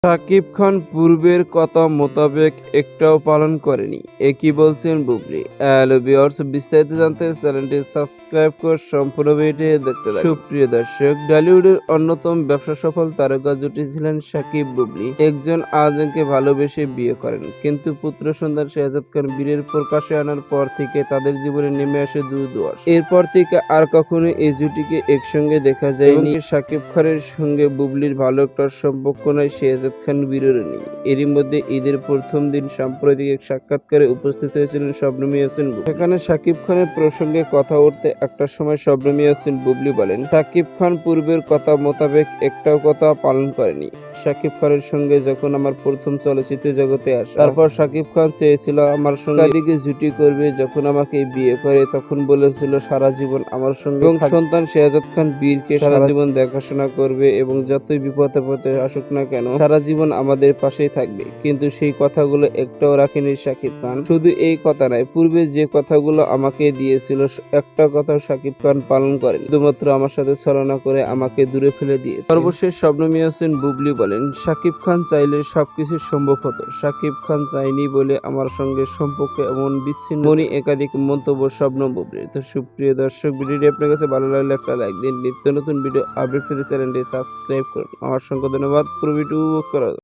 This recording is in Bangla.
শাকিব খান পূর্বের কথা মোতাবেক একটাও পালন করেনি, এ কি বলছেন বুবলি। হ্যালো ভিউয়ার্স, বিস্তারিত জানতে চ্যানেলটি সাবস্ক্রাইব করে সম্পূর্ণ ভিডিওটি দেখতে থাকুন। সুপ্রিয় দর্শক, ঢালিউডের অন্যতম ব্যবসা সফল তারকা জুটি ছিলেন শাকিব বুবলি। একজন আরেকজনকে ভালোবেসে বিয়ে করেন, কিন্তু পুত্র সন্তান শাহজাদ খান বীরের প্রকাশে আনার পর থেকে তাদের জীবনে নেমে আসে দুর্দশা। এরপর থেকে আর কখনো এই জুটিকে একসঙ্গে দেখা যায়নি। শাকিব খানের সঙ্গে বুবলির ভালো একটা সম্পর্ক নয়, শাহজাদ খান বীরের নেই। এরই মধ্যে ঈদের প্রথম দিন সাম্প্রতিক এক সাক্ষাৎকারে উপস্থিত হয়েছিলেন শবনম ইয়াসমিন বুবলি। সেখানে শাকিব খানের প্রসঙ্গে কথা উঠতে একটা সময় শবনম ইয়াসমিন বুবলি বলেন, শাকিব খান পূর্বের কথা মোতাবেক একটাও কথা পালন করেনি। শাকিব খানের সঙ্গে যখন আমার প্রথম চলচ্চিত্র জগতে আসে, তারপর শাকিব খান চেয়েছিল আমার সঙ্গে এদিকে জুটি করবে। যখন আমাকে বিয়ে করে তখন বলেছিল সারা জীবন আমার সঙ্গে, এবং সন্তান শাহজাদ খান বীরকে সারা জীবন দেখাশোনা করবে এবং যতই বিপদে আপদে আসুক না কেন সারা জীবন আমাদের পাশেই থাকবে। কিন্তু সেই কথাগুলো একটাও রাখেনি শাকিব খান। শুধু এই কথা নয়, পূর্বে যে কথাগুলো আমাকে দিয়েছিল একটা কথা শাকিব খান পালন করেন, শুধুমাত্র আমার সাথে ছলনা করে আমাকে দূরে ফেলে দিয়েছে। সর্বশেষ শবনম ইয়াসমিন বুবলি বলেন, শাকিব খান চাইলে সবকিছু সম্ভব হতো, শাকিব খান চাইনি বলে আমার সঙ্গে সম্পর্ক এমন বিচ্ছিন্ন। একাধিক মন্তব্য শবনম বুবলির। তো সুপ্রিয় দর্শক, ভিডিওটি আপনার কাছে ভালো লাগলে একটা লাইক দিন। নিত্য নতুন ভিডিও আপডেট পেতে চ্যানেলটি সাবস্ক্রাইব করুন। আমার সঙ্গে ধন্যবাদ। পুরো ভিডিও করার